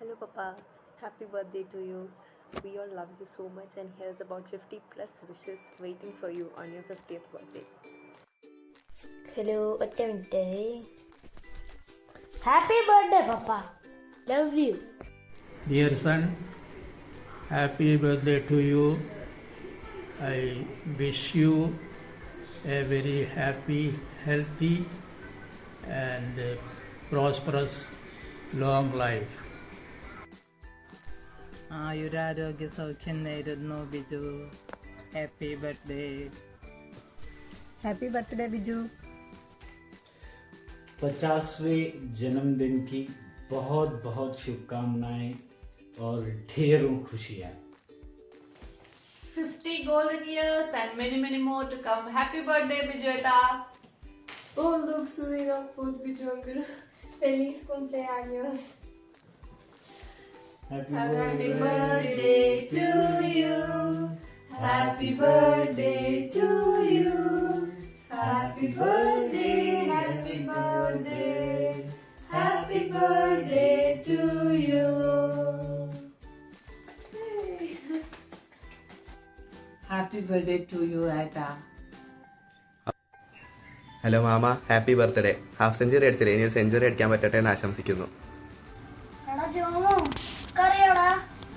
Hello, Papa. Happy birthday to you. We all love you so much, and here's about 50 plus wishes waiting for you on your 50th birthday. Hello, ഒറ്റ minute. Happy birthday papa, love you. Dear son, happy birthday to you. I wish you a very happy, healthy, and prosperous long life. ആയുരാരോഗ്യ സൗഖ്യം നേരുന്നു Biju. Happy birthday. Happy birthday, Biju. 50वें जन्मदिन की बहुत बहुत शुभकामनाएं और ढेरों खुशियाँ. 50 golden years and many many more to come. Happy birthday, Bijueta. Oh, look, Sulina, food Biju uncle. Feliz cumpleaños. Happy birthday to you. Happy birthday to you. Happy birthday, happy birthday, happy birthday to you. Happy birthday to you ഏട്ടാ. Hello മാമ, happy birthday. Half century അടിച്ചില്ലേ, ഇനി ഒരു century അടിക്കാൻ പറ്റട്ടെ എന്ന് ആശംസിക്കുന്നു. എടാ ജോമോ, കറിയോടാ,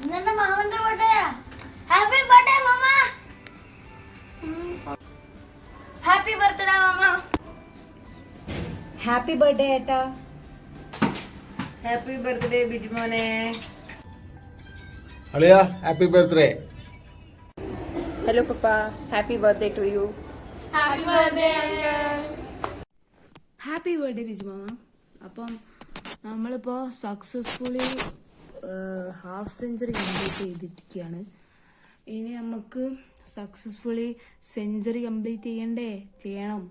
ഇന്നെന്റെ മാമന്റെ ബർത്ത്ഡേയാ. ഹാപ്പി ബർത്ത്ഡേ മാമ. ഹാപ്പി ബർത്ത്ഡേ മാമ. Happy birthday, Etta. Happy birthday Biju മോനെ. അളിയ happy birthday. Hello, Papa. Happy birthday to you. Happy birthday, uncle. Happy birthday Biju മാമ. അപ്പം നമ്മളിപ്പോൾ സക്സസ്ഫുള്ളി ഹാഫ് സെഞ്ചുറി കംപ്ലീറ്റ് ചെയ്തിരിക്കുകയാണ്. ഇനി നമുക്ക് സക്സസ്ഫുള്ളി സെഞ്ചുറി കംപ്ലീറ്റ് ചെയ്യണം.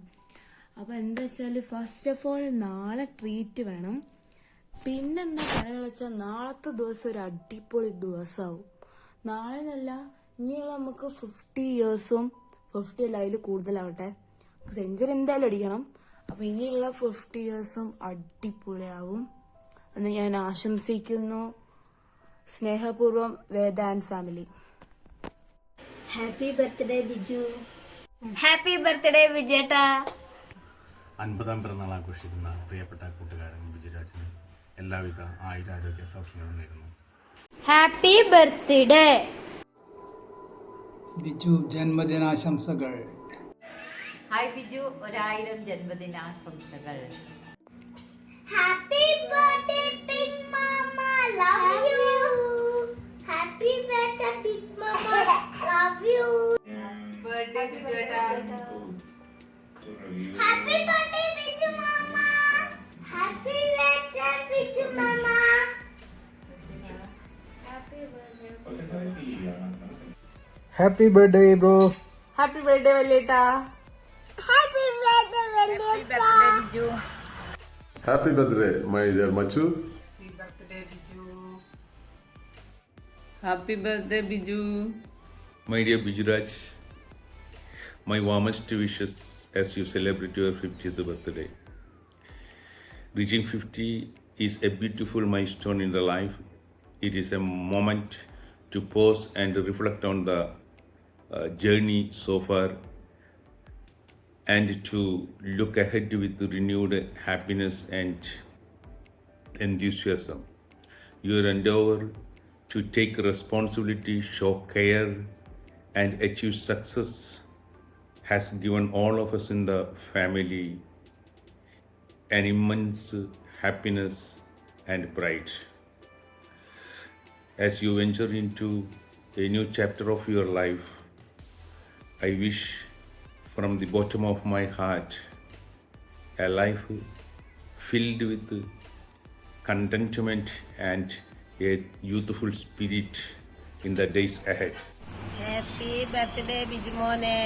അപ്പോൾ എന്താ വെച്ചാൽ ഫസ്റ്റ് ഓഫ് ഓൾ നാളെ ട്രീറ്റ് വേണം. പിന്നെന്താ പറയുക വെച്ചാൽ നാളത്തെ ദിവസം ഒരു അടിപൊളി ദിവസമാവും. നാളെ എന്നല്ല, ഇനിയുള്ള നമുക്ക് 50 ഇയേഴ്സും 50 അല്ല അതിൽ കൂടുതലാവട്ടെ, സെഞ്ചുറി എന്തായാലും അടിക്കണം. അപ്പോൾ ഇനിയുള്ള 50 ഇയേഴ്സും അടിപൊളിയാവും എന്ന് ഞാൻ ആശംസിക്കുന്നു. സ്നേഹപൂർവ്വം Veda and family. Happy birthday Biju. Happy birthday വിജേട്ടാ. 50ാം പിറന്നാൾ ആഘോഷിക്കുന്ന പ്രിയപ്പെട്ട കൂട്ടുകാരൻ ബിജുരാജിന് എല്ലാവിധ ആയുരാരോഗ്യ സൗഖ്യങ്ങളും നേരുന്നു. ഹാപ്പി ബർത്ത്ഡേ ബിജു, ജന്മദിനാശംസകൾ. ഹായ് ബിജു, 1000 ജന്മദിനാശംസകൾ. ഹാപ്പി ബർത്ത്ഡേ ബിഗ് മാമ, love you. Happy birthday big മാമ, love you. Birthday, Bijueta. Happy birthday Biju മാമ. ഹാപ്പി ബർത്ത്ഡേ ബിജു മാമ. Happy birthday bro. Happy birthday വല്യേട്ടാ. ഹാപ്പി ബർത്ത്ഡേ വെല്ലേട്ടാ. Biju. Happy birthday my dear മച്ചു. Happy birthday Biju. My dear Bijuraj, my warmest wishes as you celebrate your 50th birthday. Reaching 50 is a beautiful milestone in the life. It is a moment to pause and reflect on the journey so far and to look ahead with renewed happiness and enthusiasm. Your endeavor to take responsibility, show care, and achieve success has given all of us in the family an immense happiness and pride. As you venture into a new chapter of your life, I wish from the bottom of my heart a life filled with contentment and a youthful spirit in the days ahead. Happy birthday Biju മോനെ.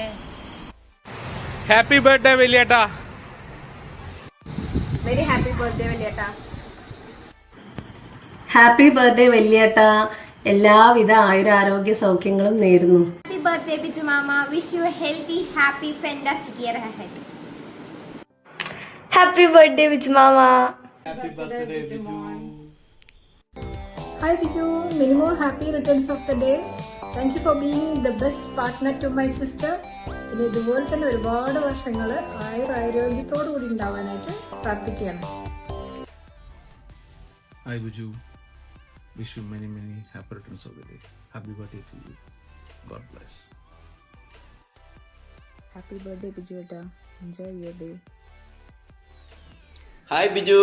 Happy birthday വലിയേട്ടാ. Very happy birthday, Valliyata. Happy birthday വല്യേട്ടാ. എല്ലാവിധ ആയുരാരോഗ്യ സൗഖ്യങ്ങളും നേരുന്നു. Happy birthday Biju മാമ. Wish you healthy happy fantastic year ahead. Happy birthday Biju മാമ. Happy birthday Biju. Hi Biju, many more happy returns of the day. Thank you for being the best partner to my sister. ഇനി ഇതുപോലെ തന്നെ ഒരുപാട് വർഷങ്ങൾ ആരോഗ്യത്തോടു കൂടി ഉണ്ടാവാനായിട്ട് പ്രാർത്ഥിക്കുകയാണ്. Hi Biju, wish you many happy returns of the day. Happy birthday to you. God bless. Happy birthday Biju ഏട്ടാ, enjoy your day. Hi Biju,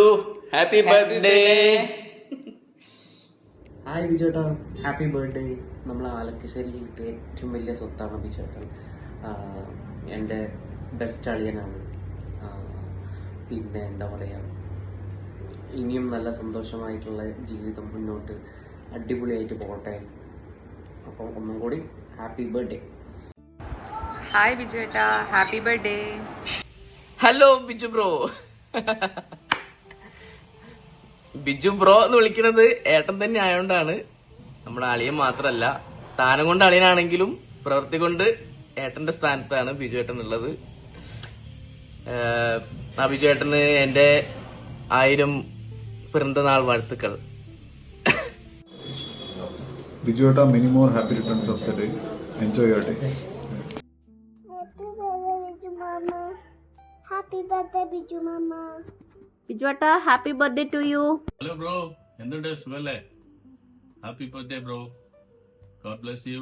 happy birthday. Hi ബിജുവേട്ടാ, happy birthday. നമ്മൾ ആലക്കശ്ശേരിയിൽ കിട്ടിയ ഏറ്റവും വലിയ സ്വത്താണ് ബിജുവേട്ടൻ. എൻ്റെ ബെസ്റ്റ് അളിയനാണ്. പിന്നെ എന്താ പറയുക, ഇനിയും നല്ല സന്തോഷമായിട്ടുള്ള ജീവിതം മുന്നോട്ട് അടിപൊളിയായിട്ട് പോകട്ടെ. അപ്പം ഒന്നും കൂടി ഹാപ്പി ബർത്ത്ഡേ. ഹായ് ബിജു ഏട്ടാ, happy birthday. Hello Biju bro. Biju bro എന്ന് വിളിക്കുന്നത് ഏട്ടൻ തന്നെ ആയതുകൊണ്ടാണ്. നമ്മുടെ അളിയൻ മാത്രമല്ല, സ്ഥാനം കൊണ്ട് അളിയനാണെങ്കിലും പ്രവൃത്തി കൊണ്ട് ഏട്ടന്റെ സ്ഥാനത്താണ് ബിജു ഏട്ടൻ ഉള്ളത്. ആ ബിജു ഏട്ടന് എന്റെ 1000 പിറന്നാൾ വാഴ്ത്തുക്കൾ. ബിജു ഏട്ടാ, many more happy returns of the day. Enjoy your day. Happy birthday, Biju Mama. Bijuata, happy birthday to you. Hello bro, എന്തുണ്ട്, സുഖല്ലേ? Happy birthday bro, God bless you.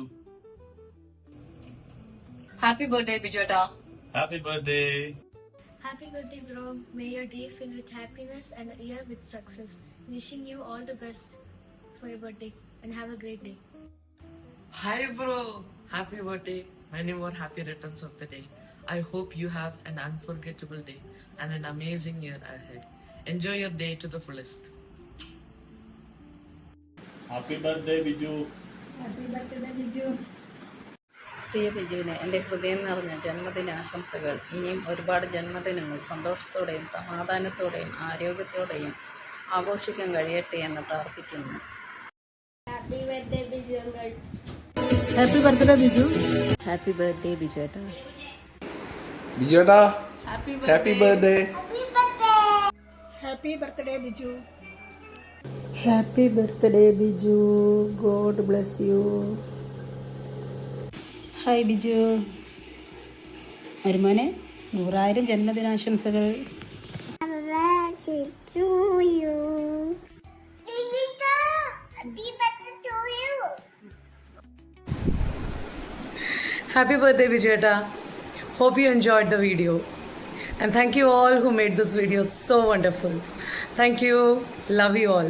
Happy birthday, Bijuata. Happy birthday. Happy birthday, bro. May your day fill with happiness and a year with success. Wishing you all the best for your birthday and have a great day. Hi bro, happy birthday. Many more happy returns of the day. I hope you have an unforgettable day and an amazing year ahead. Enjoy your day to the fullest. Happy birthday Biju. Happy birthday Biju. പ്രിയ ബിജുവിന് എൻ്റെ ഹൃദയം നിറഞ്ഞ ജന്മദിനാശംസകൾ. ഇനിയും ഒരുപാട് ജന്മദിനങ്ങൾ സന്തോഷത്തോടെയും സമാധാനത്തോടെയും ആരോഗ്യത്തോടെയും ആഘോഷിക്കാൻ കഴിയട്ടെ എന്ന് പ്രാർത്ഥിക്കുന്നു. Happy birthday, Biju uncle. Happy birthday Biju. Happy birthday, Bijuata. Biju ഏട്ടാ, happy birthday. Happy birthday Biju. Happy birthday, Biju. God bless you. Hi Biju, മരുമോനെ 100,000 ജന്മദിനാശംസകൾ. Happy birthday to you. Happy birthday to you. Happy birthday, Bijuata. Hope you enjoyed the video. And thank you all who made this video so wonderful. Thank you. Love you all.